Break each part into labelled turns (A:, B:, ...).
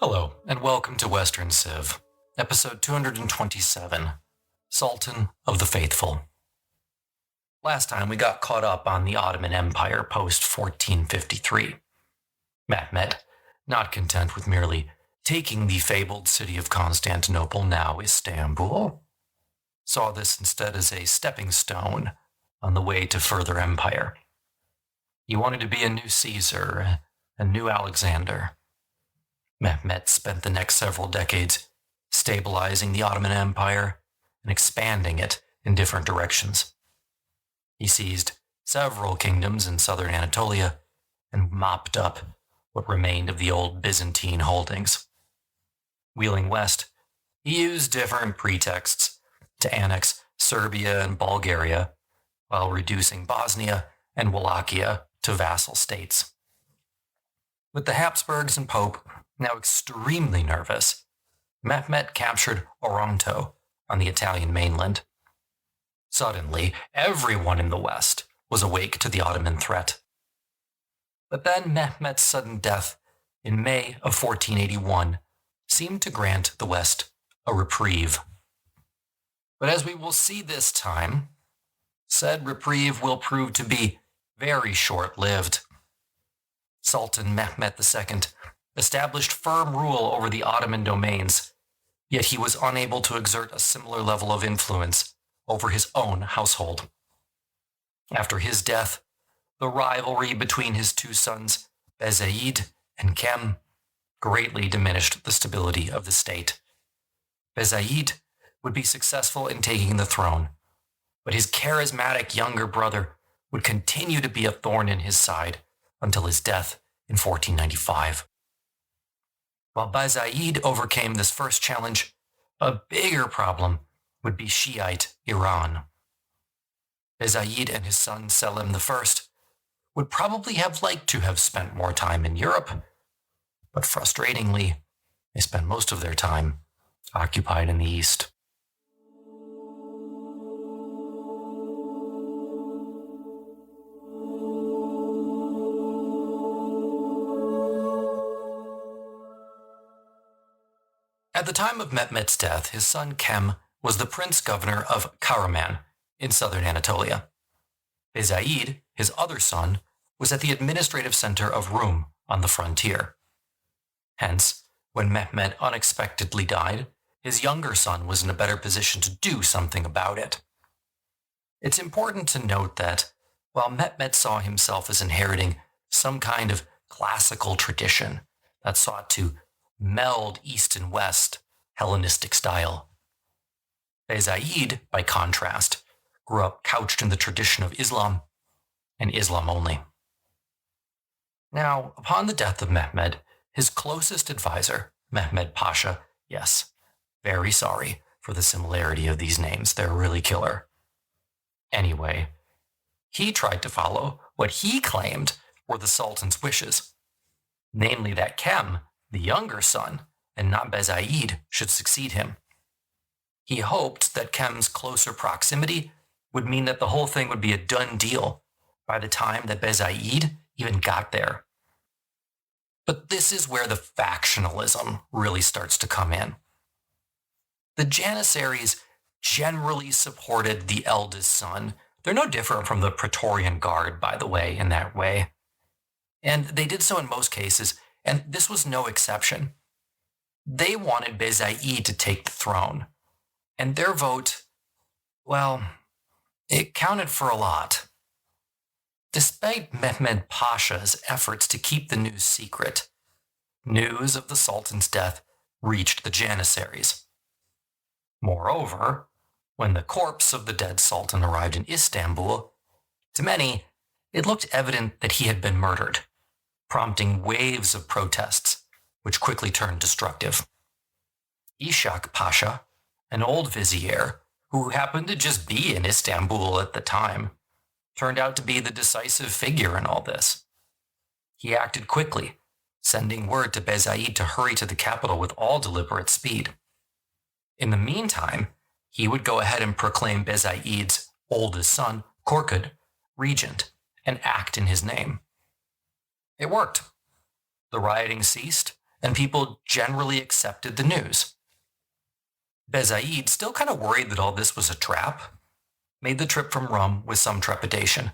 A: Hello, and welcome to Western Civ, episode 227, Sultan of the Faithful. Last time we got caught up on the Ottoman Empire post-1453. Mehmet, not content with merely taking the fabled city of Constantinople, now Istanbul, saw this instead as a stepping stone on the way to further empire. He wanted to be a new Caesar, a new Alexander. Mehmet spent the next several decades stabilizing the Ottoman Empire and expanding it in different directions. He seized several kingdoms in southern Anatolia and mopped up what remained of the old Byzantine holdings. Wheeling west, he used different pretexts to annex Serbia and Bulgaria while reducing Bosnia and Wallachia to vassal states. With the Habsburgs and Pope now extremely nervous, Mehmet captured Oronto on the Italian mainland. Suddenly, everyone in the West was awake to the Ottoman threat. But then Mehmet's sudden death in May of 1481 seemed to grant the West a reprieve. But as we will see this time, said reprieve will prove to be very short-lived. Sultan Mehmet II established firm rule over the Ottoman domains, yet he was unable to exert a similar level of influence over his own household. After his death, the rivalry between his two sons, Bayezid and Cem, greatly diminished the stability of the state. Bayezid would be successful in taking the throne, but his charismatic younger brother would continue to be a thorn in his side until his death in 1495. While Bayezid overcame this first challenge, a bigger problem would be Shiite Iran. Bayezid and his son Selim I would probably have liked to have spent more time in Europe, but frustratingly, they spent most of their time occupied in the East. At the time of Mehmet's death, his son Cem was the prince-governor of Karaman in southern Anatolia. Bayezid, his other son, was at the administrative center of Rum on the frontier. Hence, when Mehmet unexpectedly died, his younger son was in a better position to do something about it. It's important to note that, while Mehmet saw himself as inheriting some kind of classical tradition that sought to meld East and West Hellenistic style, Bayezid, by contrast, grew up couched in the tradition of Islam, and Islam only. Now, upon the death of Mehmet, his closest advisor, Mehmed Pasha, yes, very sorry for the similarity of these names, they're really killer. Anyway, he tried to follow what he claimed were the Sultan's wishes, namely that Cem, the younger son, and not Bayezid, should succeed him. He hoped that Cem's closer proximity would mean that the whole thing would be a done deal by the time that Bayezid even got there. But this is where the factionalism really starts to come in. The Janissaries generally supported the eldest son. They're no different from the Praetorian Guard, by the way, in that way. And they did so in most cases, and this was no exception. They wanted Bayezid to take the throne, and their vote, well, it counted for a lot. Despite Mehmed Pasha's efforts to keep the news secret, news of the Sultan's death reached the Janissaries. Moreover, when the corpse of the dead Sultan arrived in Istanbul, to many, it looked evident that he had been murdered, prompting waves of protests, which quickly turned destructive. Ishak Pasha, an old vizier who happened to just be in Istanbul at the time, turned out to be the decisive figure in all this. He acted quickly, sending word to Bayezid to hurry to the capital with all deliberate speed. In the meantime, he would go ahead and proclaim Bayezid's oldest son, Korkut, regent, and act in his name. It worked. The rioting ceased, and people generally accepted the news. Bayezid, still kind of worried that all this was a trap, made the trip from Rome with some trepidation,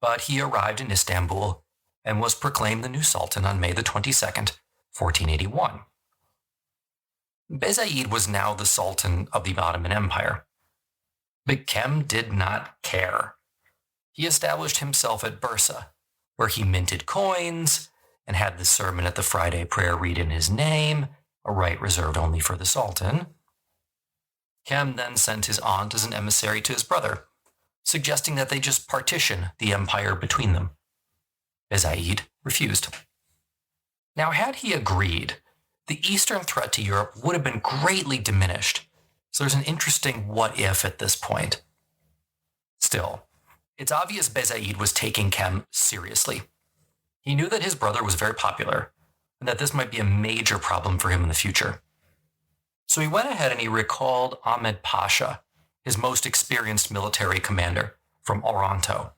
A: but he arrived in Istanbul and was proclaimed the new Sultan on May the 22nd, 1481. Bayezid was now the Sultan of the Ottoman Empire. But Cem did not care. He established himself at Bursa, where he minted coins and had the sermon at the Friday prayer read in his name, a right reserved only for the Sultan. Cem then sent his aunt as an emissary to his brother, suggesting that they just partition the empire between them. Bayezid refused. Now, had he agreed, the eastern threat to Europe would have been greatly diminished, so there's an interesting what-if at this point. Still, it's obvious Bayezid was taking Cem seriously. He knew that his brother was very popular, and that this might be a major problem for him in the future. So he went ahead and he recalled Ahmed Pasha, his most experienced military commander, from Oronto.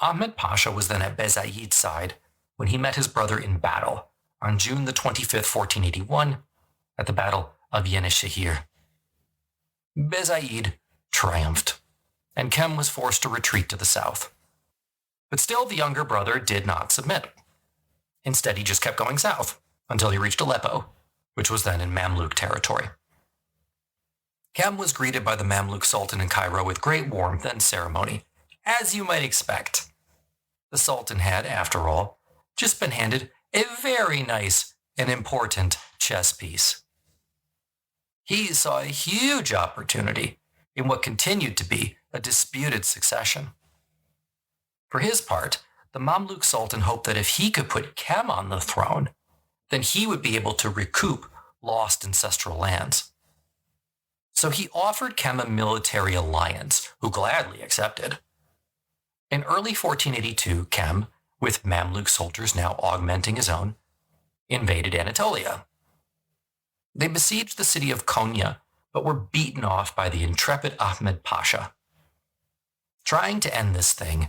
A: Ahmed Pasha was then at Bayezid's side when he met his brother in battle on June the 25th, 1481, at the Battle of Janissaries. Bayezid triumphed, and Cem was forced to retreat to the south. But still, the younger brother did not submit. Instead, he just kept going south until he reached Aleppo, which was then in Mamluk territory. Cem was greeted by the Mamluk Sultan in Cairo with great warmth and ceremony, as you might expect. The Sultan had, after all, just been handed a very nice and important chess piece. He saw a huge opportunity in what continued to be a disputed succession. For his part, the Mamluk Sultan hoped that if he could put Cem on the throne, then he would be able to recoup lost ancestral lands. So he offered Cem a military alliance, who gladly accepted. In early 1482, Cem, with Mamluk soldiers now augmenting his own, invaded Anatolia. They besieged the city of Konya, but were beaten off by the intrepid Ahmed Pasha. Trying to end this thing,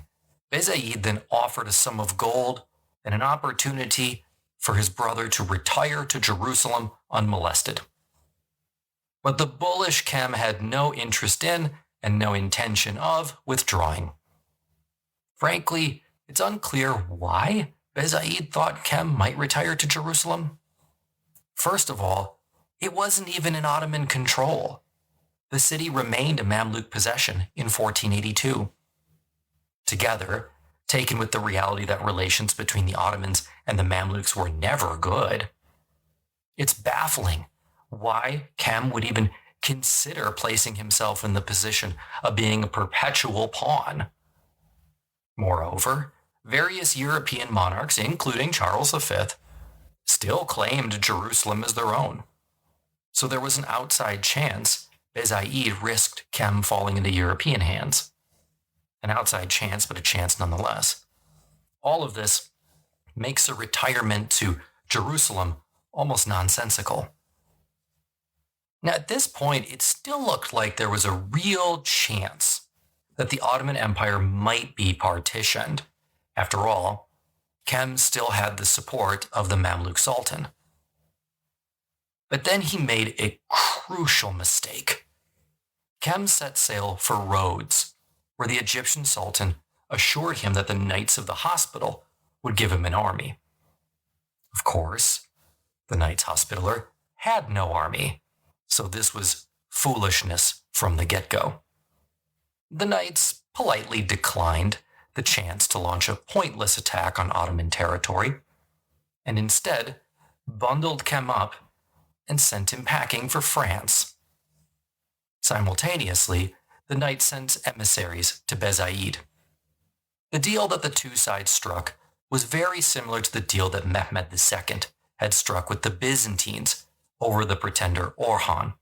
A: Bayezid then offered a sum of gold and an opportunity for his brother to retire to Jerusalem unmolested. But the bullish Cem had no interest in and no intention of withdrawing. Frankly, it's unclear why Bayezid thought Cem might retire to Jerusalem. First of all, it wasn't even in Ottoman control. The city remained a Mamluk possession in 1482. Together, taken with the reality that relations between the Ottomans and the Mamluks were never good, it's baffling why Cem would even consider placing himself in the position of being a perpetual pawn. Moreover, various European monarchs, including Charles V, still claimed Jerusalem as their own. So there was an outside chance Bayezid risked Cem falling into European hands. An outside chance, but a chance nonetheless. All of this makes a retirement to Jerusalem almost nonsensical. Now, at this point, it still looked like there was a real chance that the Ottoman Empire might be partitioned. After all, Cem still had the support of the Mamluk Sultan. But then he made a crucial mistake. Cem set sail for Rhodes, where the Egyptian Sultan assured him that the Knights of the Hospital would give him an army. Of course, the Knights Hospitaller had no army, so this was foolishness from the get-go. The Knights politely declined the chance to launch a pointless attack on Ottoman territory, and instead bundled Cem up and sent him packing for France. Simultaneously, the Knights sent emissaries to Bayezid. The deal that the two sides struck was very similar to the deal that Mehmet II had struck with the Byzantines over the pretender Orhan.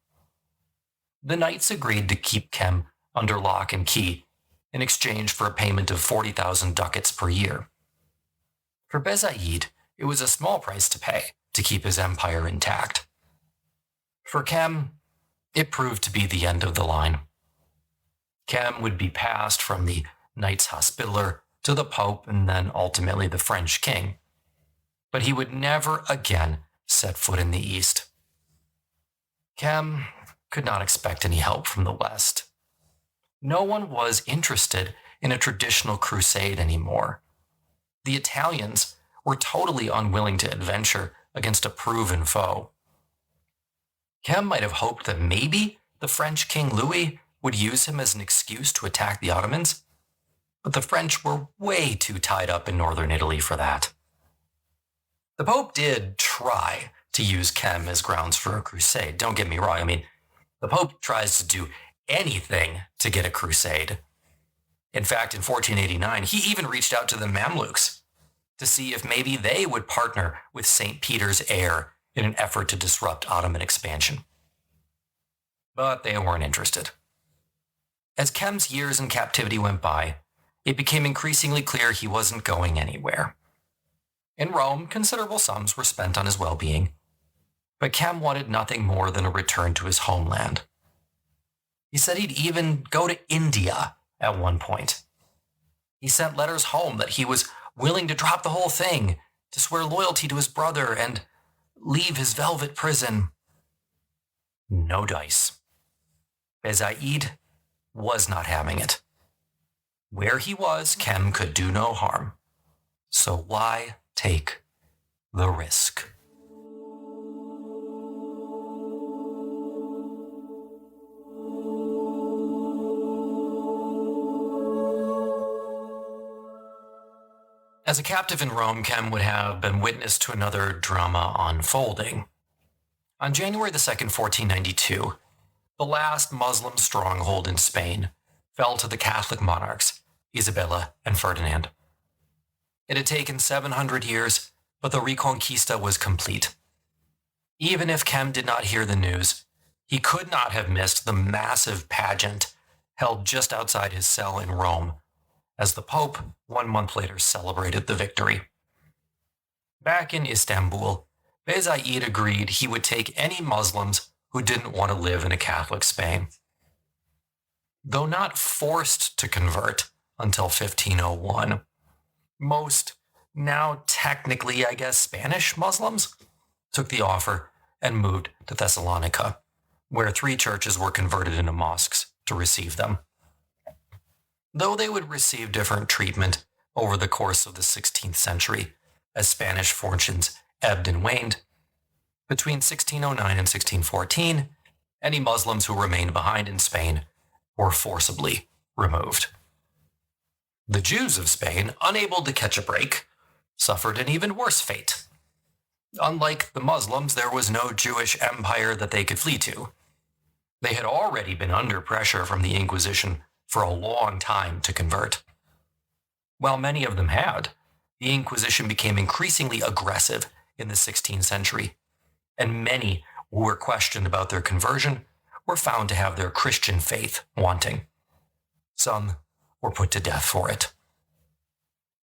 A: The Knights agreed to keep Cem under lock and key in exchange for a payment of 40,000 ducats per year. For Bayezid, it was a small price to pay to keep his empire intact. For Cem, it proved to be the end of the line. Cem would be passed from the Knights Hospitaller to the Pope and then ultimately the French king. But he would never again set foot in the East. Cem could not expect any help from the West. No one was interested in a traditional crusade anymore. The Italians were totally unwilling to adventure against a proven foe. Cem might have hoped that maybe the French King Louis would use him as an excuse to attack the Ottomans, but the French were way too tied up in northern Italy for that. The Pope did try to use Cem as grounds for a crusade. Don't get me wrong. I mean, the Pope tries to do anything to get a crusade. In fact, in 1489, he even reached out to the Mamluks to see if maybe they would partner with St. Peter's heir in an effort to disrupt Ottoman expansion. But they weren't interested. As Cem's years in captivity went by, it became increasingly clear he wasn't going anywhere. In Rome, considerable sums were spent on his well-being, but Cem wanted nothing more than a return to his homeland. He said he'd even go to India at one point. He sent letters home that he was willing to drop the whole thing, to swear loyalty to his brother and leave his velvet prison. No dice. Bayezid was not having it. Where he was, Cem could do no harm. So why take the risk? As a captive in Rome, Cem would have been witness to another drama unfolding. On January 2nd, 1492, the last Muslim stronghold in Spain fell to the Catholic monarchs, Isabella and Ferdinand. It had taken 700 years, but the Reconquista was complete. Even if Cem did not hear the news, he could not have missed the massive pageant held just outside his cell in Rome, as the Pope 1 month later celebrated the victory. Back in Istanbul, Bayezid agreed he would take any Muslims who didn't want to live in a Catholic Spain. Though not forced to convert until 1501, most, now technically, Spanish Muslims took the offer and moved to Thessalonica, where 3 churches were converted into mosques to receive them. Though they would receive different treatment over the course of the 16th century as Spanish fortunes ebbed and waned, between 1609 and 1614, any Muslims who remained behind in Spain were forcibly removed. The Jews of Spain, unable to catch a break, suffered an even worse fate. Unlike the Muslims, there was no Jewish empire that they could flee to. They had already been under pressure from the Inquisition for a long time to convert. While many of them had, the Inquisition became increasingly aggressive in the 16th century, and many who were questioned about their conversion were found to have their Christian faith wanting. Some were put to death for it.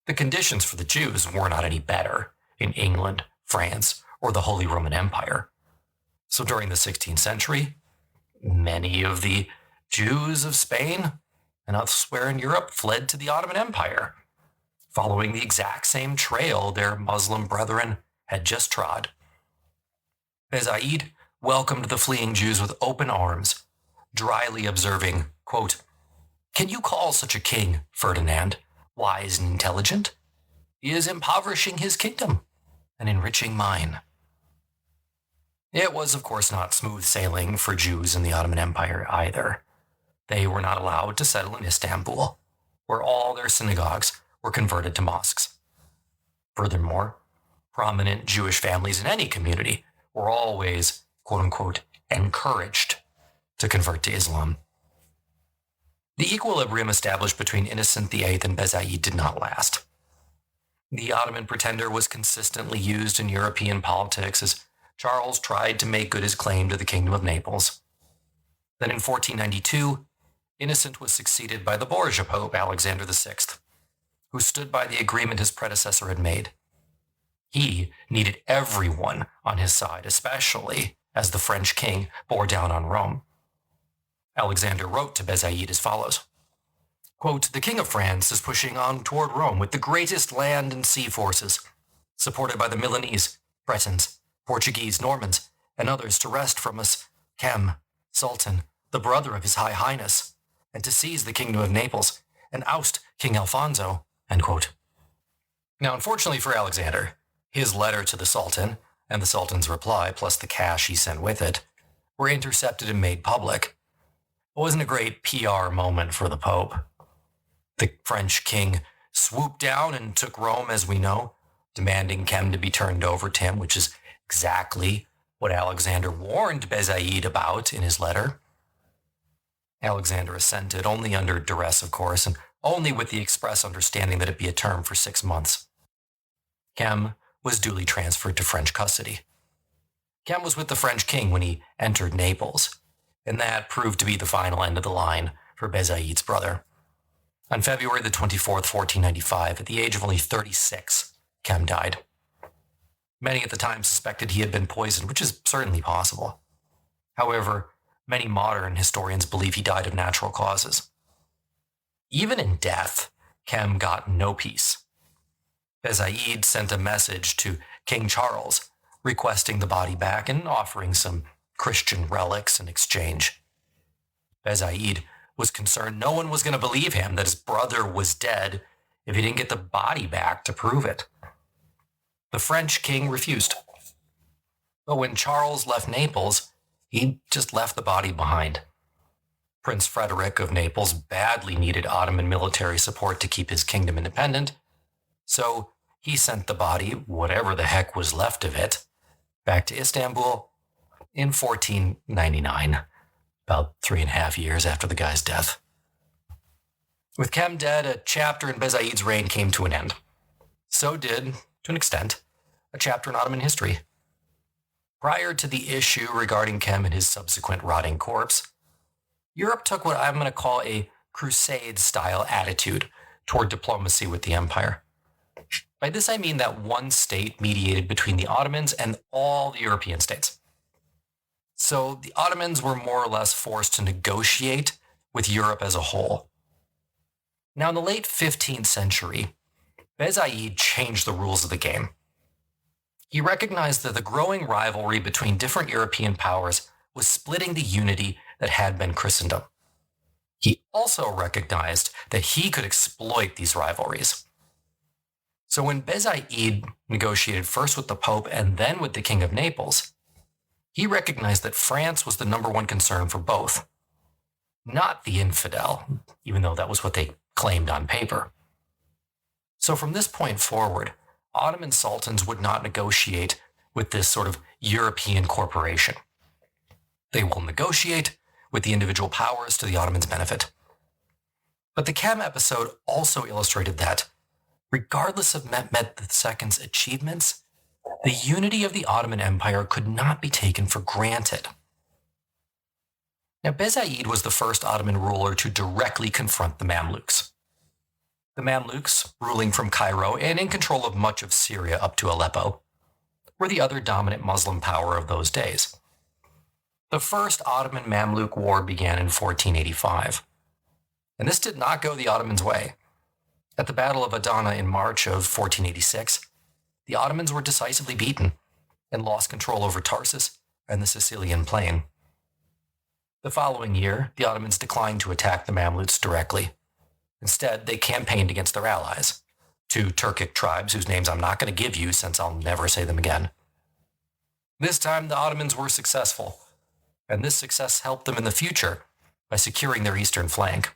A: The conditions for the Jews were not any better in England, France, or the Holy Roman Empire. So during the 16th century, many of the Jews of Spain and elsewhere in Europe fled to the Ottoman Empire, following the exact same trail their Muslim brethren had just trod. Bayezid welcomed the fleeing Jews with open arms, dryly observing, quote, "Can you call such a king, Ferdinand, wise and intelligent? He is impoverishing his kingdom and enriching mine." It was, of course, not smooth sailing for Jews in the Ottoman Empire either. They were not allowed to settle in Istanbul, where all their synagogues were converted to mosques. Furthermore, prominent Jewish families in any community were always, quote-unquote, encouraged to convert to Islam. The equilibrium established between Innocent VIII and Bayezid did not last. The Ottoman pretender was consistently used in European politics as Charles tried to make good his claim to the Kingdom of Naples. Then in 1492, Innocent was succeeded by the Borgia Pope Alexander VI, who stood by the agreement his predecessor had made. He needed everyone on his side, especially as the French king bore down on Rome. Alexander wrote to Bayezid as follows, quote, "The King of France is pushing on toward Rome with the greatest land and sea forces, supported by the Milanese, Bretons, Portuguese, Normans, and others to wrest from us Cem, Sultan, the brother of His High Highness, and to seize the kingdom of Naples and oust King Alfonso." End quote. Now, unfortunately for Alexander, his letter to the Sultan and the Sultan's reply, plus the cash he sent with it, were intercepted and made public. It wasn't a great PR moment for the Pope. The French king swooped down and took Rome, as we know, demanding Cem to be turned over to him, which is exactly what Alexander warned Bayezid about in his letter. Alexander assented, only under duress, of course, and only with the express understanding that it be a term for 6 months. Cem was duly transferred to French custody. Cem was with the French king when he entered Naples, and that proved to be the final end of the line for Bayezid's brother. On February the 24th, 1495, at the age of only 36, Cem died. Many at the time suspected he had been poisoned, which is certainly possible. However, many modern historians believe he died of natural causes. Even in death, Cem got no peace. Bayezid sent a message to King Charles, requesting the body back and offering some Christian relics in exchange. Bayezid was concerned no one was going to believe him that his brother was dead if he didn't get the body back to prove it. The French king refused. But when Charles left Naples, he just left the body behind. Prince Frederick of Naples badly needed Ottoman military support to keep his kingdom independent, so he sent the body, whatever the heck was left of it, back to Istanbul in 1499, about 3.5 years after the guy's death. With Cem dead, a chapter in Bayezid's reign came to an end. So did, to an extent, a chapter in Ottoman history. Prior to the issue regarding Cem and his subsequent rotting corpse, Europe took what I'm going to call a crusade-style attitude toward diplomacy with the empire. By this I mean that one state mediated between the Ottomans and all the European states. So the Ottomans were more or less forced to negotiate with Europe as a whole. Now, in the late 15th century, Bayezid changed the rules of the game. He recognized that the growing rivalry between different European powers was splitting the unity that had been Christendom. He also recognized that he could exploit these rivalries. So when Bayezid negotiated first with the Pope and then with the King of Naples, he recognized that France was the number one concern for both, not the infidel, even though that was what they claimed on paper. So from this point forward, Ottoman sultans would not negotiate with this sort of European corporation. They will negotiate with the individual powers to the Ottomans' benefit. But the Cem episode also illustrated that, regardless of Mehmet II's achievements, the unity of the Ottoman Empire could not be taken for granted. Now, Bayezid was the first Ottoman ruler to directly confront the Mamluks. The Mamluks, ruling from Cairo and in control of much of Syria up to Aleppo, were the other dominant Muslim power of those days. The first Ottoman Mamluk War began in 1485, and this did not go the Ottomans' way. At the Battle of Adana in March of 1486, the Ottomans were decisively beaten and lost control over Tarsus and the Sicilian plain. The following year, the Ottomans declined to attack the Mamluks directly. Instead, they campaigned against their allies, two Turkic tribes whose names I'm not going to give you since I'll never say them again. This time, the Ottomans were successful, and this success helped them in the future by securing their eastern flank.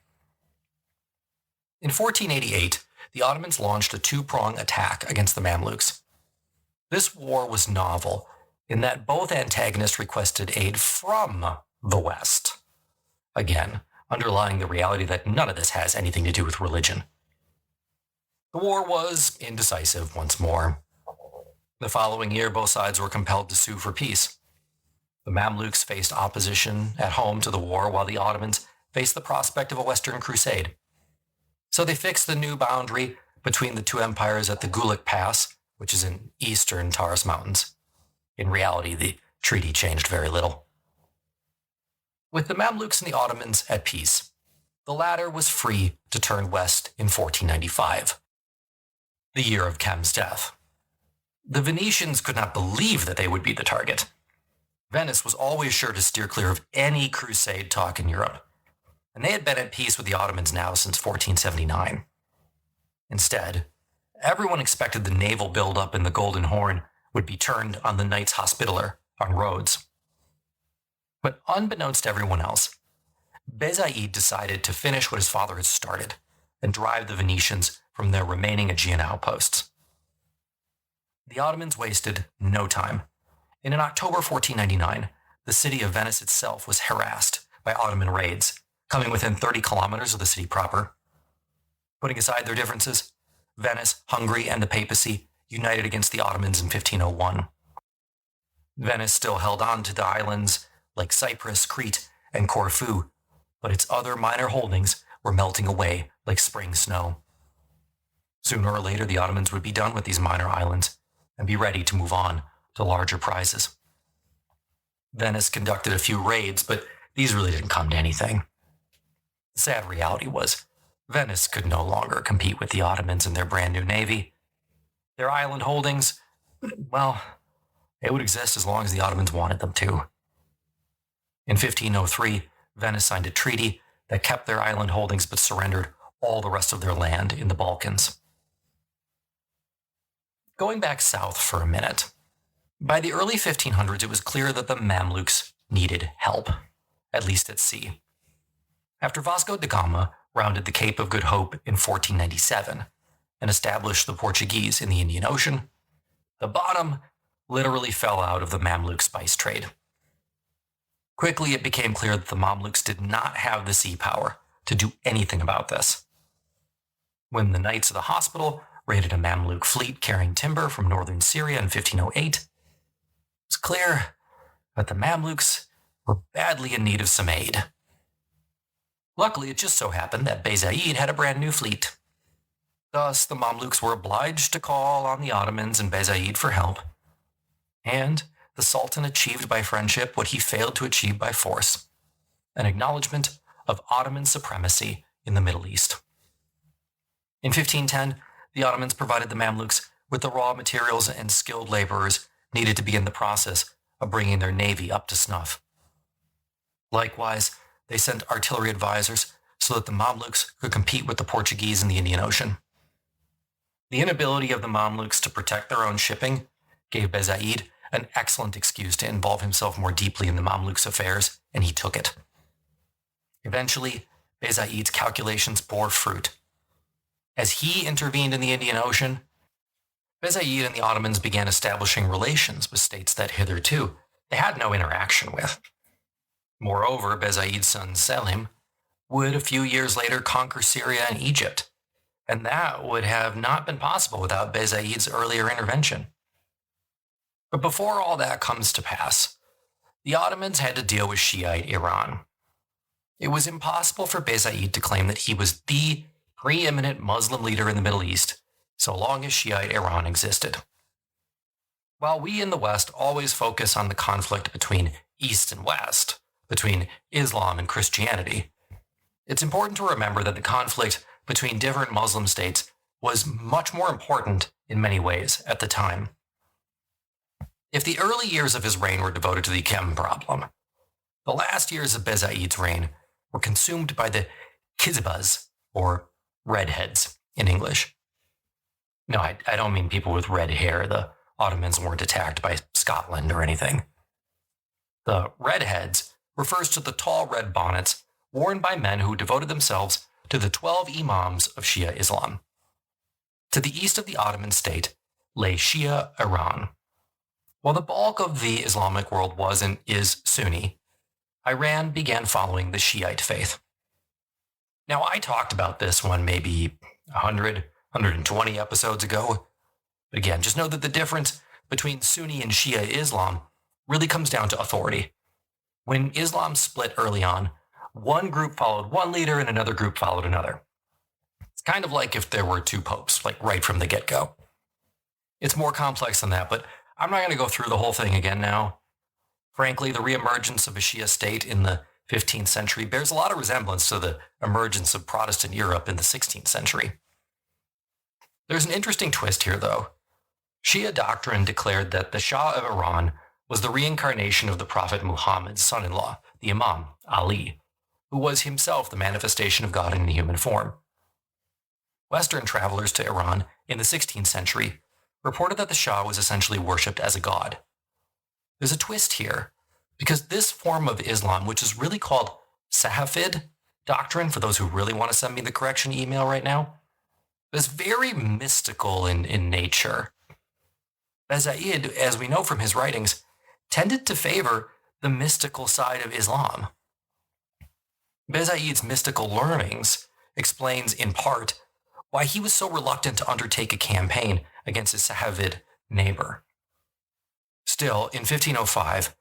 A: In 1488, the Ottomans launched a two-pronged attack against the Mamluks. This war was novel in that both antagonists requested aid from the West. Again, underlying the reality that none of this has anything to do with religion. The war was indecisive once more. The following year, both sides were compelled to sue for peace. The Mamluks faced opposition at home to the war, while the Ottomans faced the prospect of a Western crusade. So they fixed the new boundary between the two empires at the Gulik Pass, which is in eastern Taurus Mountains. In reality, the treaty changed very little. With the Mamluks and the Ottomans at peace, the latter was free to turn west in 1495, the year of Cem's death. The Venetians could not believe that they would be the target. Venice was always sure to steer clear of any crusade talk in Europe, and they had been at peace with the Ottomans now since 1479. Instead, everyone expected the naval buildup in the Golden Horn would be turned on the Knights Hospitaller on Rhodes. But unbeknownst to everyone else, Bayezid decided to finish what his father had started and drive the Venetians from their remaining Aegean outposts. The Ottomans wasted no time, and in October 1499, the city of Venice itself was harassed by Ottoman raids, coming within 30 kilometers of the city proper. Putting aside their differences, Venice, Hungary, and the papacy united against the Ottomans in 1501. Venice still held on to the islands like Cyprus, Crete, and Corfu, but its other minor holdings were melting away like spring snow. Sooner or later, the Ottomans would be done with these minor islands and be ready to move on to larger prizes. Venice conducted a few raids, but these really didn't come to anything. The sad reality was, Venice could no longer compete with the Ottomans and their brand new navy. Their island holdings, well, they would exist as long as the Ottomans wanted them to. In 1503, Venice signed a treaty that kept their island holdings but surrendered all the rest of their land in the Balkans. Going back south for a minute, by the early 1500s, it was clear that the Mamluks needed help, at least at sea. After Vasco da Gama rounded the Cape of Good Hope in 1497 and established the Portuguese in the Indian Ocean, the bottom literally fell out of the Mamluk spice trade. Quickly, it became clear that the Mamluks did not have the sea power to do anything about this. When the Knights of the Hospital raided a Mamluk fleet carrying timber from northern Syria in 1508, it was clear that the Mamluks were badly in need of some aid. Luckily, it just so happened that Bayezid had a brand new fleet. Thus, the Mamluks were obliged to call on the Ottomans and Bayezid for help, and the Sultan achieved by friendship what he failed to achieve by force, an acknowledgement of Ottoman supremacy in the Middle East. In 1510, the Ottomans provided the Mamluks with the raw materials and skilled laborers needed to begin the process of bringing their navy up to snuff. Likewise, they sent artillery advisors so that the Mamluks could compete with the Portuguese in the Indian Ocean. The inability of the Mamluks to protect their own shipping gave Bayezid an excellent excuse to involve himself more deeply in the Mamluks' affairs, and he took it. Eventually, Bayezid's calculations bore fruit. As he intervened in the Indian Ocean, Bayezid and the Ottomans began establishing relations with states that hitherto they had no interaction with. Moreover, Bayezid's son Selim would a few years later conquer Syria and Egypt, and that would have not been possible without Bayezid's earlier intervention. But before all that comes to pass, the Ottomans had to deal with Shiite Iran. It was impossible for Bayezid to claim that he was the preeminent Muslim leader in the Middle East so long as Shiite Iran existed. While we in the West always focus on the conflict between East and West, between Islam and Christianity, it's important to remember that the conflict between different Muslim states was much more important in many ways at the time. If the early years of his reign were devoted to the Cem problem, the last years of Bayezid's reign were consumed by the Kizibas, or redheads in English. No, I don't mean people with red hair. The Ottomans weren't attacked by Scotland or anything. The redheads refers to the tall red bonnets worn by men who devoted themselves to the 12 imams of Shia Islam. To the east of the Ottoman state lay Shia Iran. While the bulk of the Islamic world was and is Sunni, Iran began following the Shiite faith. Now, I talked about this one maybe 100, 120 episodes ago. But again, just know that the difference between Sunni and Shia Islam really comes down to authority. When Islam split early on, one group followed one leader and another group followed another. It's kind of like if there were two popes, like right from the get-go. It's more complex than that, but I'm not going to go through the whole thing again now. Frankly, the reemergence of a Shia state in the 15th century bears a lot of resemblance to the emergence of Protestant Europe in the 16th century. There's an interesting twist here, though. Shia doctrine declared that the Shah of Iran was the reincarnation of the Prophet Muhammad's son-in-law, the Imam, Ali, who was himself the manifestation of God in human form. Western travelers to Iran in the 16th century reported that the Shah was essentially worshipped as a god. There's a twist here, because this form of Islam, which is really called Sahafid doctrine, for those who really want to send me the correction email right now, is very mystical in nature. Bayezid, as we know from his writings, tended to favor the mystical side of Islam. Bayezid's mystical learnings explains, in part, why he was so reluctant to undertake a campaign against his Safavid neighbor. Still, in 1505,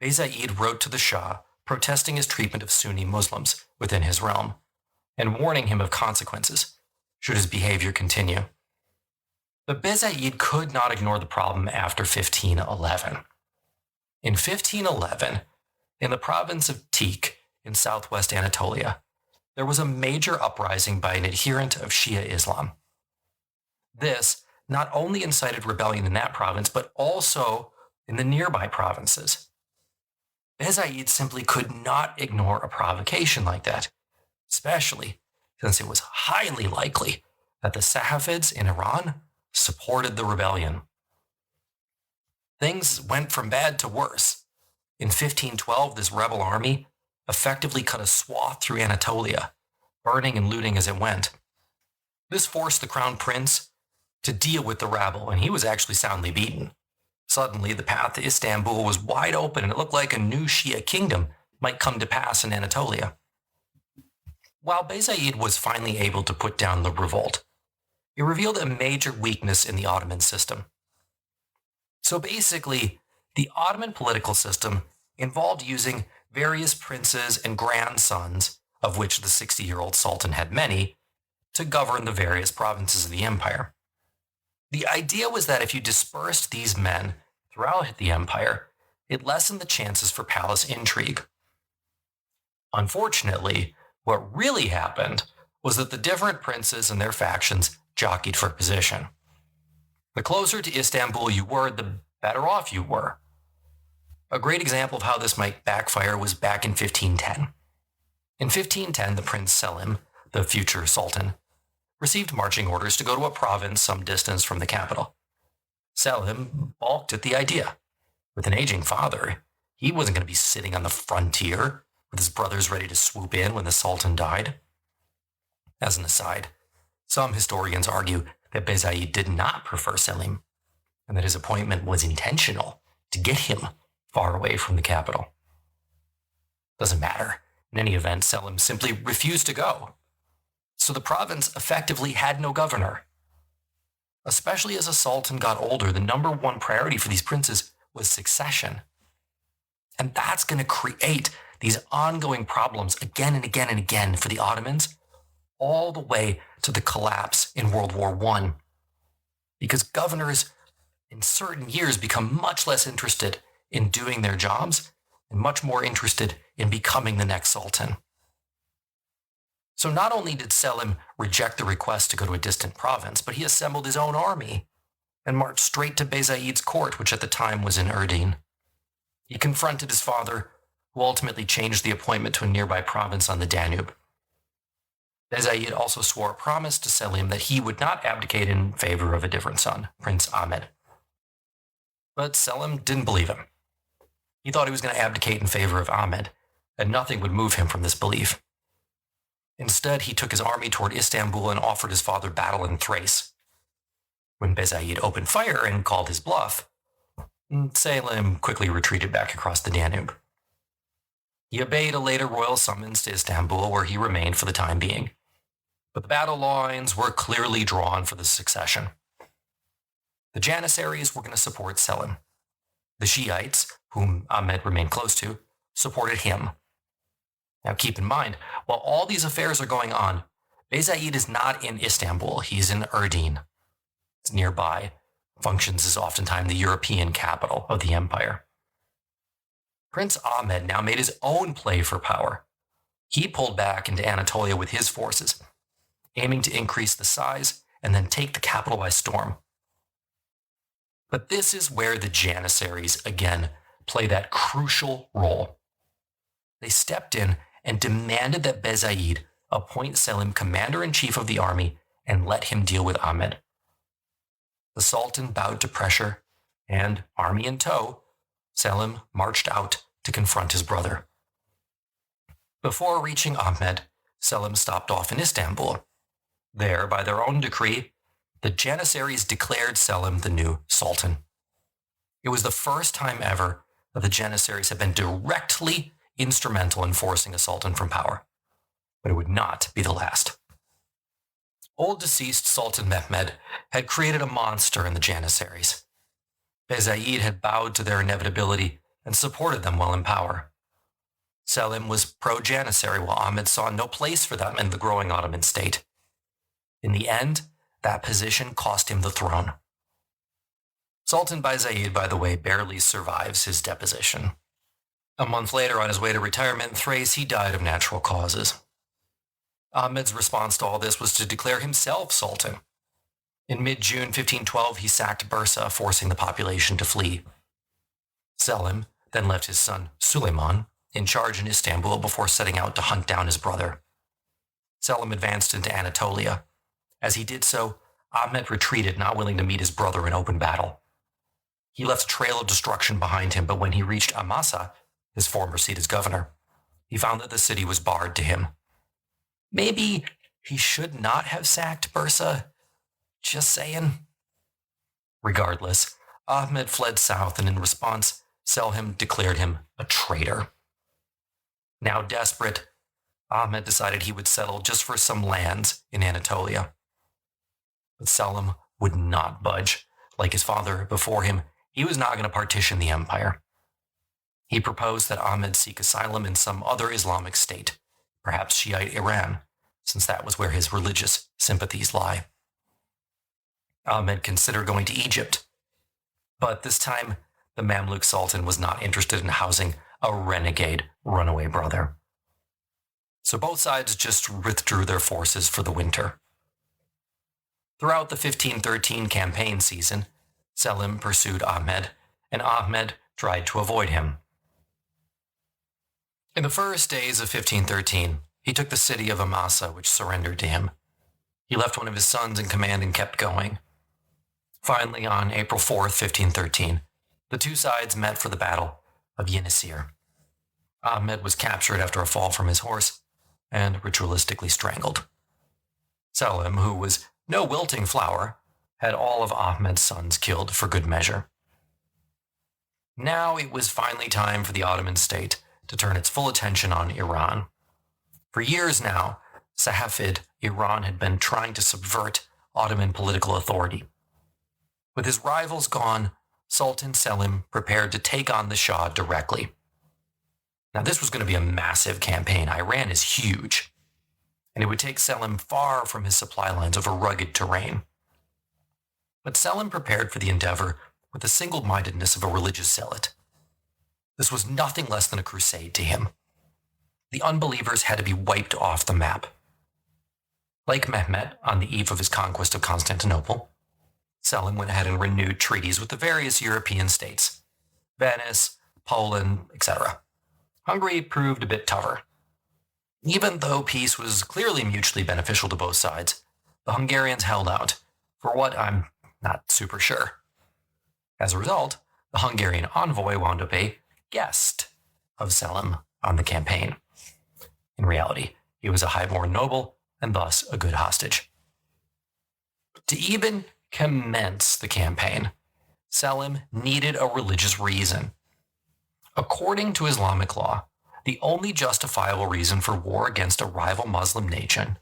A: Bayezid wrote to the Shah protesting his treatment of Sunni Muslims within his realm and warning him of consequences should his behavior continue. But Bayezid could not ignore the problem after 1511. In 1511, in the province of Tik in southwest Anatolia, there was a major uprising by an adherent of Shia Islam. This not only incited rebellion in that province, but also in the nearby provinces. Bayezid simply could not ignore a provocation like that, especially since it was highly likely that the Safavids in Iran supported the rebellion. Things went from bad to worse. In 1512, this rebel army effectively cut a swath through Anatolia, burning and looting as it went. This forced the crown prince to deal with the rabble, and he was actually soundly beaten. Suddenly, the path to Istanbul was wide open, and it looked like a new Shia kingdom might come to pass in Anatolia. While Bayezid was finally able to put down the revolt, it revealed a major weakness in the Ottoman system. So basically, the Ottoman political system involved using various princes and grandsons, of which the 60-year-old Sultan had many, to govern the various provinces of the empire. The idea was that if you dispersed these men throughout the empire, it lessened the chances for palace intrigue. Unfortunately, what really happened was that the different princes and their factions jockeyed for position. The closer to Istanbul you were, the better off you were. A great example of how this might backfire was back in 1510. In 1510, the Prince Selim, the future Sultan, received marching orders to go to a province some distance from the capital. Selim balked at the idea. With an aging father, he wasn't going to be sitting on the frontier with his brothers ready to swoop in when the Sultan died. As an aside, some historians argue that Bayezid did not prefer Selim, and that his appointment was intentional to get him far away from the capital. Doesn't matter. In any event, Selim simply refused to go. So the province effectively had no governor. Especially as a sultan got older, the number one priority for these princes was succession. And that's going to create these ongoing problems again and again and again for the Ottomans, all the way to the collapse in World War I. Because governors in certain years become much less interested in doing their jobs and much more interested in becoming the next sultan. So not only did Selim reject the request to go to a distant province, but he assembled his own army and marched straight to Bayezid's court, which at the time was in Erdene. He confronted his father, who ultimately changed the appointment to a nearby province on the Danube. Bayezid also swore a promise to Selim that he would not abdicate in favor of a different son, Prince Ahmed. But Selim didn't believe him. He thought he was going to abdicate in favor of Ahmed, and nothing would move him from this belief. Instead, he took his army toward Istanbul and offered his father battle in Thrace. When Bayezid opened fire and called his bluff, Selim quickly retreated back across the Danube. He obeyed a later royal summons to Istanbul, where he remained for the time being. But the battle lines were clearly drawn for the succession. The Janissaries were going to support Selim. The Shiites, whom Ahmed remained close to, supported him. Now keep in mind, while all these affairs are going on, Bayezid is not in Istanbul, he's in Erdene. It's nearby, functions as oftentimes the European capital of the empire. Prince Ahmed now made his own play for power. He pulled back into Anatolia with his forces, aiming to increase the size and then take the capital by storm. But this is where the Janissaries again play that crucial role. They stepped in and demanded that Bayezid appoint Selim commander-in-chief of the army and let him deal with Ahmed. The Sultan bowed to pressure, and, army in tow, Selim marched out to confront his brother. Before reaching Ahmed, Selim stopped off in Istanbul. There, by their own decree, the Janissaries declared Selim the new Sultan. It was the first time ever that the Janissaries had been directly instrumental in forcing a sultan from power, but it would not be the last. Old deceased Sultan Mehmed had created a monster in the Janissaries. Bayezid had bowed to their inevitability and supported them while in power. Selim was pro-Janissary while Ahmed saw no place for them in the growing Ottoman state. In the end, that position cost him the throne. Sultan Bayezid, by the way, barely survives his deposition. A month later, on his way to retirement in Thrace, he died of natural causes. Ahmed's response to all this was to declare himself Sultan. In mid-June 1512, he sacked Bursa, forcing the population to flee. Selim then left his son, Suleiman, in charge in Istanbul before setting out to hunt down his brother. Selim advanced into Anatolia. As he did so, Ahmed retreated, not willing to meet his brother in open battle. He left a trail of destruction behind him, but when he reached Amasa, his former seat as governor, he found that the city was barred to him. Maybe he should not have sacked Bursa. Just saying. Regardless, Ahmed fled south, and in response, Selim declared him a traitor. Now desperate, Ahmed decided he would settle just for some lands in Anatolia. But Selim would not budge. Like his father before him, he was not going to partition the empire. He proposed that Ahmed seek asylum in some other Islamic state, perhaps Shiite Iran, since that was where his religious sympathies lie. Ahmed considered going to Egypt, but this time the Mamluk Sultan was not interested in housing a renegade runaway brother. So both sides just withdrew their forces for the winter. Throughout the 1513 campaign season, Selim pursued Ahmed, and Ahmed tried to avoid him. In the first days of 1513, he took the city of Amasa, which surrendered to him. He left one of his sons in command and kept going. Finally, on April 4th, 1513, the two sides met for the Battle of Janissaries. Ahmed was captured after a fall from his horse and ritualistically strangled. Selim, who was no wilting flower, had all of Ahmed's sons killed for good measure. Now it was finally time for the Ottoman state to turn its full attention on Iran. For years now, Safavid Iran had been trying to subvert Ottoman political authority. With his rivals gone, Sultan Selim prepared to take on the Shah directly. Now this was going to be a massive campaign. Iran is huge, and it would take Selim far from his supply lines over rugged terrain. But Selim prepared for the endeavor with the single-mindedness of a religious zealot. This was nothing less than a crusade to him. The unbelievers had to be wiped off the map. Like Mehmet on the eve of his conquest of Constantinople, Selim went ahead and renewed treaties with the various European states, Venice, Poland, etc. Hungary proved a bit tougher. Even though peace was clearly mutually beneficial to both sides, the Hungarians held out, for what I'm not super sure. As a result, the Hungarian envoy wound up a guest of Selim on the campaign. In reality, he was a highborn noble and thus a good hostage. To even commence the campaign, Selim needed a religious reason. According to Islamic law, the only justifiable reason for war against a rival Muslim nation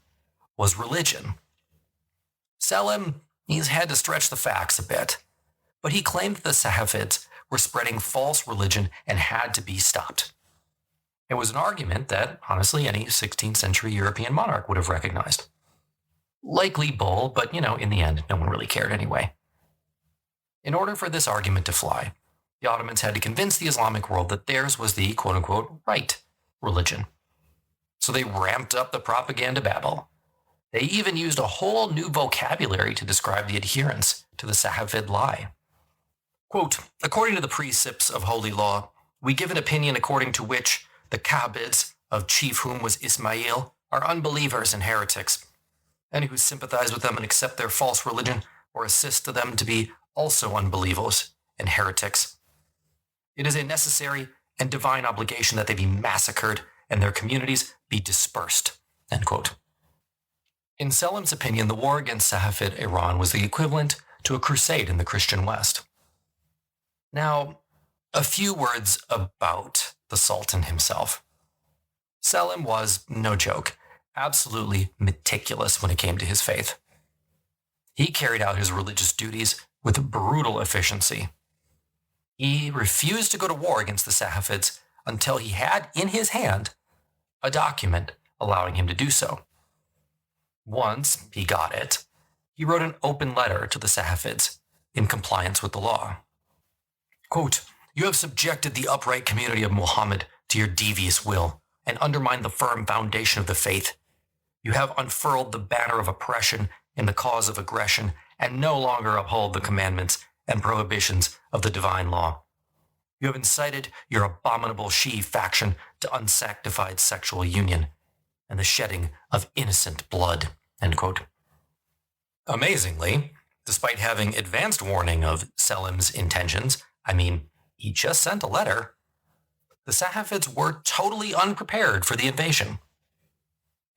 A: was religion. Selim, he's had to stretch the facts a bit, but he claimed that the Safavids were spreading false religion and had to be stopped. It was an argument that, honestly, any 16th century European monarch would have recognized. Likely bull, but, in the end, no one really cared anyway. In order for this argument to fly, the Ottomans had to convince the Islamic world that theirs was the quote-unquote right religion. So they ramped up the propaganda babble. They even used a whole new vocabulary to describe the adherence to the Safavid lie. Quote, according to the precepts of holy law, we give an opinion according to which the Kabids, of chief whom was Ismail, are unbelievers and heretics. Any who sympathize with them and accept their false religion or assist to them to be also unbelievers and heretics. It is a necessary and divine obligation that they be massacred and their communities be dispersed. End quote. In Selim's opinion, the war against Safavid Iran was the equivalent to a crusade in the Christian West. Now, a few words about the Sultan himself. Selim was, no joke, absolutely meticulous when it came to his faith. He carried out his religious duties with brutal efficiency. He refused to go to war against the Safavids until he had in his hand a document allowing him to do so. Once he got it, he wrote an open letter to the Safavids in compliance with the law. Quote, you have subjected the upright community of Muhammad to your devious will and undermined the firm foundation of the faith. You have unfurled the banner of oppression in the cause of aggression and no longer uphold the commandments and prohibitions of the divine law. You have incited your abominable Shia faction to unsanctified sexual union and the shedding of innocent blood. End quote. Amazingly, despite having advanced warning of Selim's intentions, he just sent a letter, the Safavids were totally unprepared for the invasion.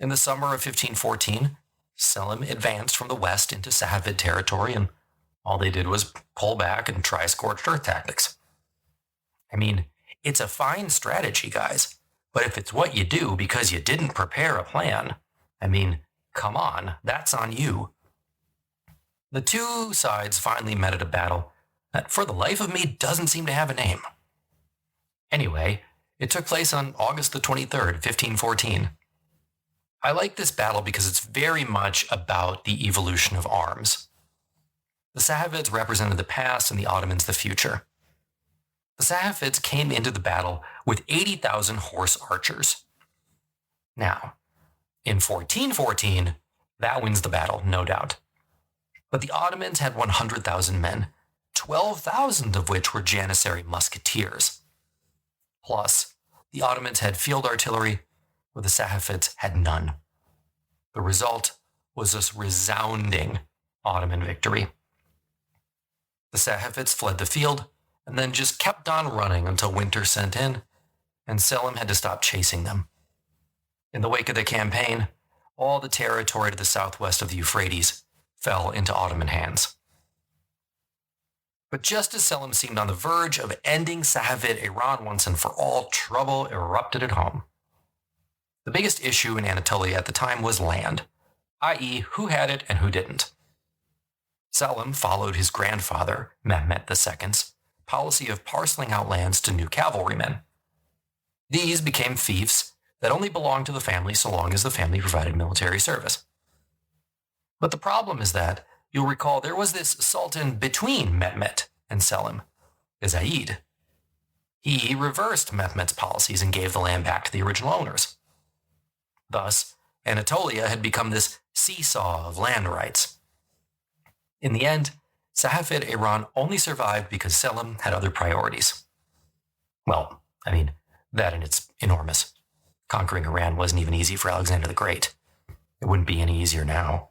A: In the summer of 1514, Selim advanced from the west into Safavid territory, and all they did was pull back and try scorched earth tactics. It's a fine strategy, guys, but if it's what you do because you didn't prepare a plan, come on, that's on you. The two sides finally met at a battle that, for the life of me, doesn't seem to have a name. Anyway, it took place on August the 23rd, 1514. I like this battle because it's very much about the evolution of arms. The Safavids represented the past and the Ottomans the future. The Safavids came into the battle with 80,000 horse archers. Now, in 1414, that wins the battle, no doubt. But the Ottomans had 100,000 men, 12,000 of which were Janissary musketeers. Plus, the Ottomans had field artillery, where the Safavids had none. The result was this resounding Ottoman victory. The Safavids fled the field and then just kept on running until winter set in, and Selim had to stop chasing them. In the wake of the campaign, all the territory to the southwest of the Euphrates fell into Ottoman hands. But just as Selim seemed on the verge of ending Safavid Iran once and for all, trouble erupted at home. The biggest issue in Anatolia at the time was land, i.e. who had it and who didn't. Selim followed his grandfather, Mehmet II's, policy of parceling out lands to new cavalrymen. These became fiefs that only belonged to the family so long as the family provided military service. But the problem is that, you'll recall, there was this sultan between Mehmet and Selim, Bayezid. He reversed Mehmet's policies and gave the land back to the original owners. Thus, Anatolia had become this seesaw of land rights. In the end, Safavid Iran only survived because Selim had other priorities. Well, that and it's enormous. Conquering Iran wasn't even easy for Alexander the Great. It wouldn't be any easier now.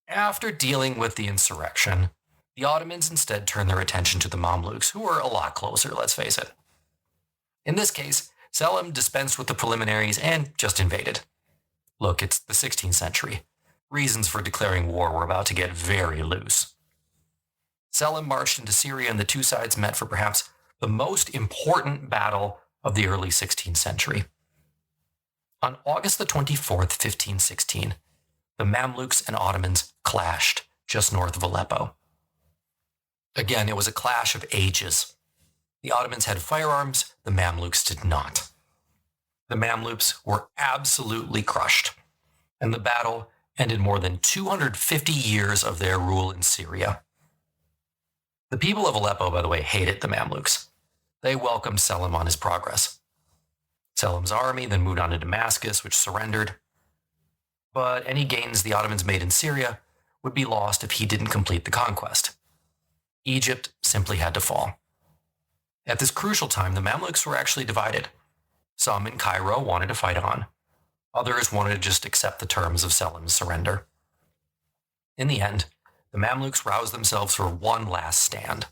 A: After dealing with the insurrection, the Ottomans instead turned their attention to the Mamluks, who were a lot closer, let's face it. In this case, Selim dispensed with the preliminaries and just invaded. Look, it's the 16th century. Reasons for declaring war were about to get very loose. Selim marched into Syria, and the two sides met for perhaps the most important battle of the early 16th century. On August the 24th, 1516, the Mamluks and Ottomans clashed just north of Aleppo. Again, it was a clash of ages. The Ottomans had firearms, the Mamluks did not. The Mamluks were absolutely crushed, and the battle ended more than 250 years of their rule in Syria. The people of Aleppo, by the way, hated the Mamluks. They welcomed Selim on his progress. Selim's army then moved on to Damascus, which surrendered. But any gains the Ottomans made in Syria would be lost if he didn't complete the conquest. Egypt simply had to fall. At this crucial time, the Mamluks were actually divided. Some in Cairo wanted to fight on. Others wanted to just accept the terms of Selim's surrender. In the end, the Mamluks roused themselves for one last stand.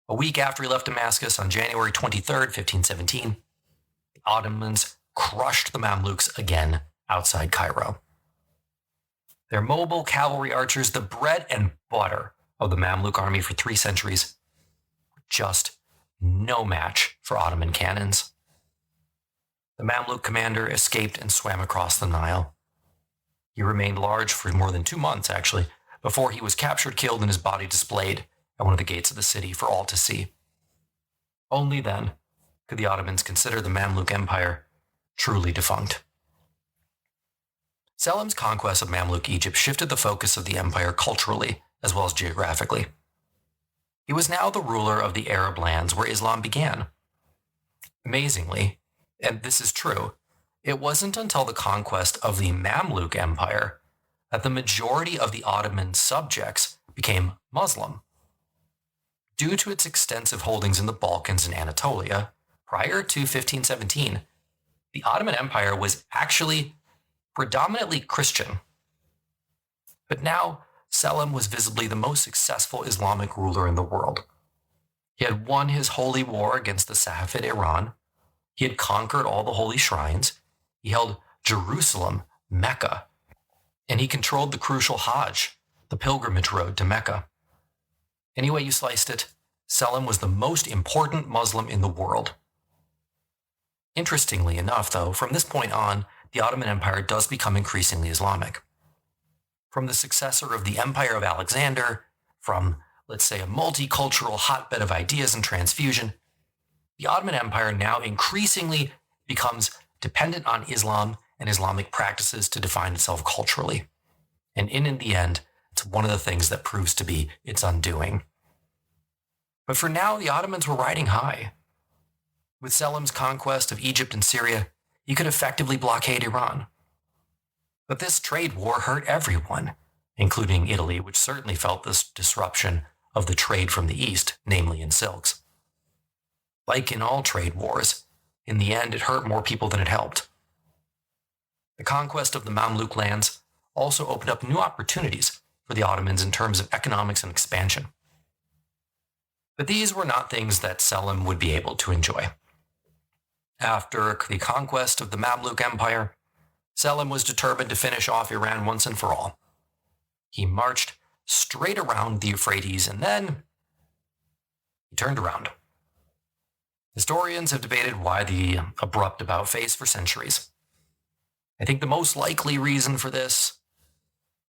A: A week after he left Damascus on January 23, 1517, the Ottomans crushed the Mamluks again outside Cairo. Their mobile cavalry archers, the bread and butter of the Mamluk army for 3 centuries, were just no match for Ottoman cannons. The Mamluk commander escaped and swam across the Nile. He remained large for more than 2 months, actually, before he was captured, killed, and his body displayed at one of the gates of the city for all to see. Only then could the Ottomans consider the Mamluk Empire truly defunct. Selim's conquest of Mamluk Egypt shifted the focus of the empire culturally as well as geographically. He was now the ruler of the Arab lands where Islam began. Amazingly, and this is true, it wasn't until the conquest of the Mamluk Empire that the majority of the Ottoman subjects became Muslim. Due to its extensive holdings in the Balkans and Anatolia, prior to 1517, the Ottoman Empire was actually predominantly Christian. But now, Selim was visibly the most successful Islamic ruler in the world. He had won his holy war against the Safavid Iran. He had conquered all the holy shrines. He held Jerusalem, Mecca, and he controlled the crucial Hajj, the pilgrimage road to Mecca. Any way you sliced it, Selim was the most important Muslim in the world. Interestingly enough, though, from this point on, the Ottoman Empire does become increasingly Islamic. From the successor of the Empire of Alexander, from, let's say, a multicultural hotbed of ideas and transfusion, the Ottoman Empire now increasingly becomes dependent on Islam and Islamic practices to define itself culturally. And in the end, it's one of the things that proves to be its undoing. But for now, the Ottomans were riding high. With Selim's conquest of Egypt and Syria, he could effectively blockade Iran. But this trade war hurt everyone, including Italy, which certainly felt this disruption of the trade from the east, namely in silks. Like in all trade wars, in the end it hurt more people than it helped. The conquest of the Mamluk lands also opened up new opportunities for the Ottomans in terms of economics and expansion. But these were not things that Selim would be able to enjoy. After the conquest of the Mamluk Empire, Selim was determined to finish off Iran once and for all. He marched straight around the Euphrates and then he turned around. Historians have debated why the abrupt about-face for centuries. I think the most likely reason for this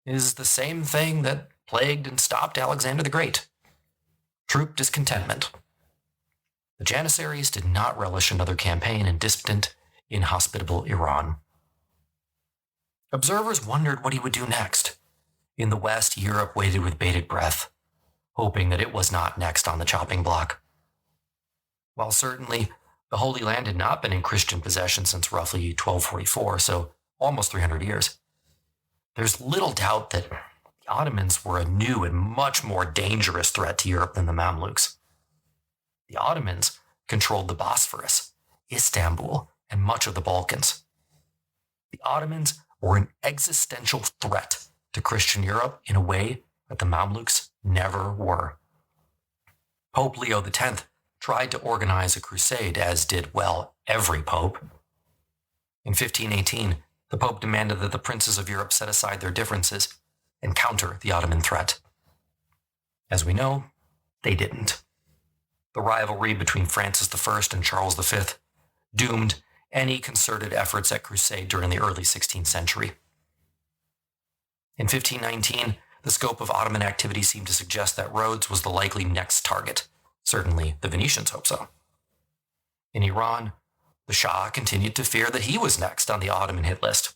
A: is the same thing that plagued and stopped Alexander the Great: troop discontentment. The Janissaries did not relish another campaign in distant, inhospitable Iran. Observers wondered what he would do next. In the West, Europe waited with bated breath, hoping that it was not next on the chopping block. While certainly the Holy Land had not been in Christian possession since roughly 1244, so almost 300 years, there's little doubt that the Ottomans were a new and much more dangerous threat to Europe than the Mamluks. The Ottomans controlled the Bosphorus, Istanbul, and much of the Balkans. The Ottomans were an existential threat to Christian Europe in a way that the Mamluks never were. Pope Leo X tried to organize a crusade, as did, well, every pope. In 1518, the Pope demanded that the princes of Europe set aside their differences and counter the Ottoman threat. As we know, they didn't. The rivalry between Francis I and Charles V doomed any concerted efforts at crusade during the early 16th century. In 1519, the scope of Ottoman activity seemed to suggest that Rhodes was the likely next target. Certainly, the Venetians hoped so. In Iran, the Shah continued to fear that he was next on the Ottoman hit list.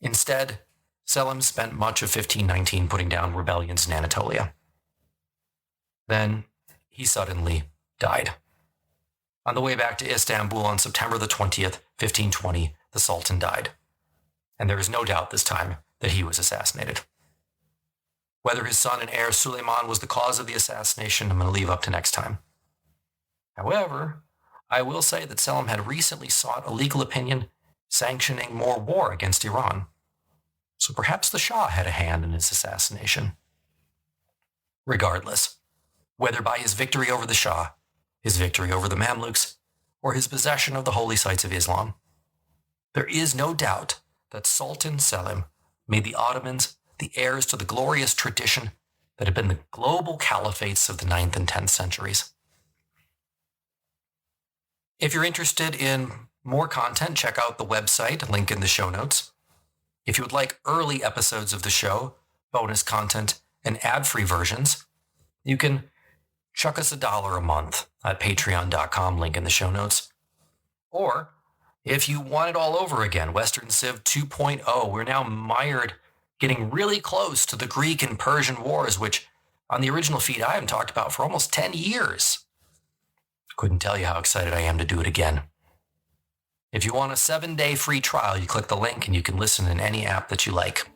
A: Instead, Selim spent much of 1519 putting down rebellions in Anatolia. Then, he suddenly died. On the way back to Istanbul on September the 20th, 1520, the Sultan died. And there is no doubt this time that he was assassinated. Whether his son and heir Suleiman was the cause of the assassination, I'm going to leave up to next time. However, I will say that Selim had recently sought a legal opinion sanctioning more war against Iran. So perhaps the Shah had a hand in his assassination. Regardless, whether by his victory over the Shah, his victory over the Mamluks, or his possession of the holy sites of Islam, there is no doubt that Sultan Selim made the Ottomans the heirs to the glorious tradition that had been the global caliphates of the 9th and 10th centuries. If you're interested in more content, check out the website, link in the show notes. If you would like early episodes of the show, bonus content, and ad-free versions, you can chuck us $1 a month at patreon.com, link in the show notes. Or if you want it all over again, Western Civ 2.0, we're now mired, getting really close to the Greek and Persian wars, which on the original feed I haven't talked about for almost 10 years. Couldn't tell you how excited I am to do it again. If you want a 7-day free trial, you click the link and you can listen in any app that you like.